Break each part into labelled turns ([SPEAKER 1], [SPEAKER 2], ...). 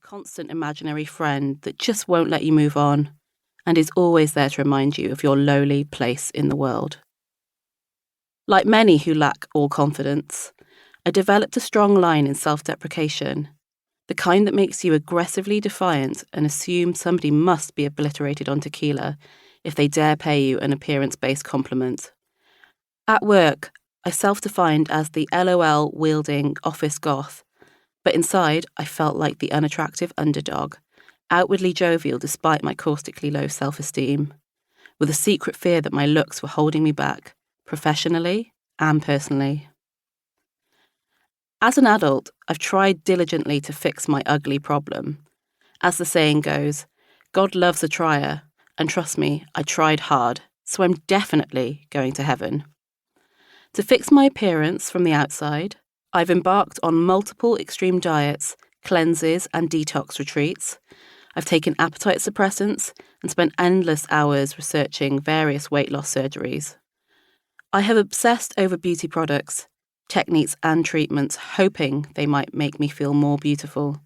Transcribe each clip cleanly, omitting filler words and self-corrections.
[SPEAKER 1] constant imaginary friend that just won't let you move on and is always there to remind you of your lowly place in the world. Like many who lack all confidence, I developed a strong line in self-deprecation, the kind that makes you aggressively defiant and assume somebody must be obliterated on tequila if they dare pay you an appearance-based compliment. At work, I self-defined as the LOL-wielding office goth, but inside I felt like the unattractive underdog, outwardly jovial despite my caustically low self-esteem, with a secret fear that my looks were holding me back, professionally and personally. As an adult, I've tried diligently to fix my ugly problem. As the saying goes, God loves a trier, and trust me, I tried hard, so I'm definitely going to heaven. To fix my appearance from the outside, I've embarked on multiple extreme diets, cleanses, and detox retreats. I've taken appetite suppressants and spent endless hours researching various weight loss surgeries. I have obsessed over beauty products, techniques, and treatments, hoping they might make me feel more beautiful.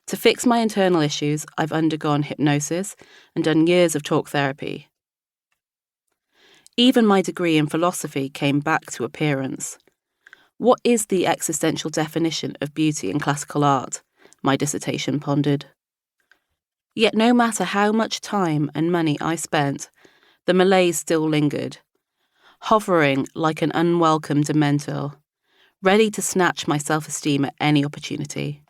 [SPEAKER 1] To fix my internal issues, I've undergone hypnosis and done years of talk therapy. Even my degree in philosophy came back to appearance. What is the existential definition of beauty in classical art? My dissertation pondered. Yet no matter how much time and money I spent, the malaise still lingered, hovering like an unwelcome dementor, ready to snatch my self-esteem at any opportunity.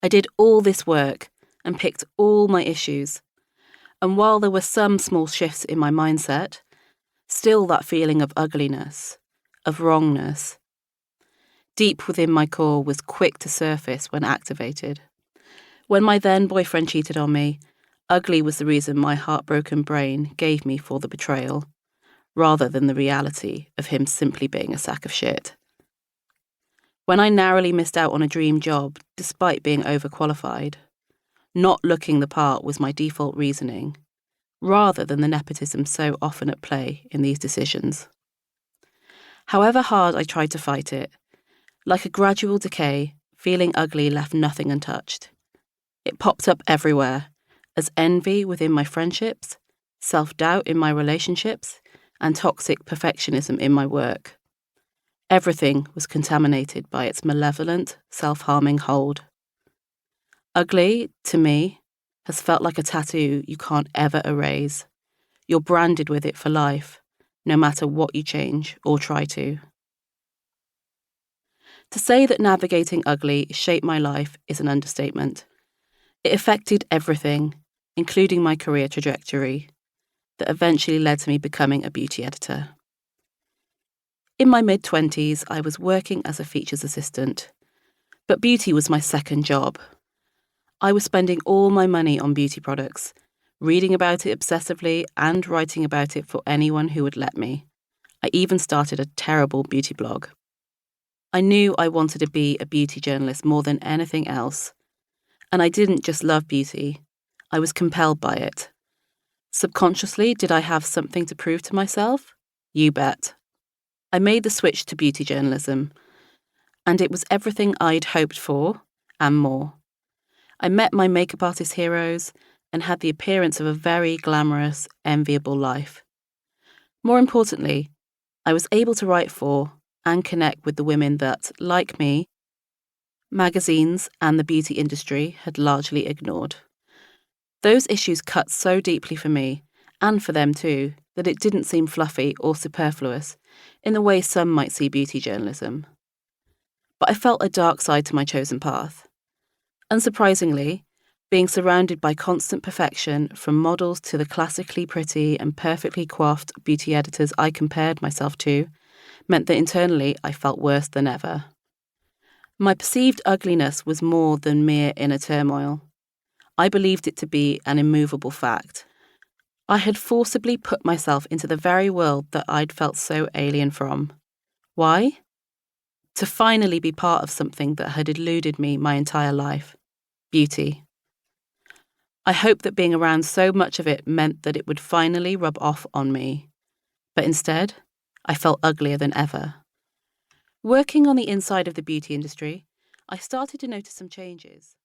[SPEAKER 1] I did all this work and picked all my issues, and while there were some small shifts in my mindset, still that feeling of ugliness, of wrongness, deep within my core was quick to surface when activated. When my then boyfriend cheated on me, ugly was the reason my heartbroken brain gave me for the betrayal, rather than the reality of him simply being a sack of shit. When I narrowly missed out on a dream job despite being overqualified, not looking the part was my default reasoning, rather than the nepotism so often at play in these decisions. However hard I tried to fight it, like a gradual decay, feeling ugly left nothing untouched. It popped up everywhere, as envy within my friendships, self-doubt in my relationships, and toxic perfectionism in my work. Everything was contaminated by its malevolent, self-harming hold. Ugly, to me, has felt like a tattoo you can't ever erase. You're branded with it for life, no matter what you change or try to. To say that navigating ugly shaped my life is an understatement. It affected everything, including my career trajectory, that eventually led to me becoming a beauty editor. In my mid-20s, I was working as a features assistant, but beauty was my second job. I was spending all my money on beauty products, reading about it obsessively and writing about it for anyone who would let me. I even started a terrible beauty blog. I knew I wanted to be a beauty journalist more than anything else. And I didn't just love beauty, I was compelled by it. Subconsciously, did I have something to prove to myself? You bet. I made the switch to beauty journalism, and it was everything I'd hoped for and more. I met my makeup artist heroes and had the appearance of a very glamorous, enviable life. More importantly, I was able to write for and connect with the women that, like me, magazines and the beauty industry had largely ignored. Those issues cut so deeply for me, and for them too, that it didn't seem fluffy or superfluous in the way some might see beauty journalism. But I felt a dark side to my chosen path. Unsurprisingly, being surrounded by constant perfection, from models to the classically pretty and perfectly coiffed beauty editors I compared myself to, meant that internally I felt worse than ever. My perceived ugliness was more than mere inner turmoil. I believed it to be an immovable fact. I had forcibly put myself into the very world that I'd felt so alien from. Why? To finally be part of something that had eluded me my entire life. Beauty. I hoped that being around so much of it meant that it would finally rub off on me. But instead, I felt uglier than ever. Working on the inside of the beauty industry, I started to notice some changes.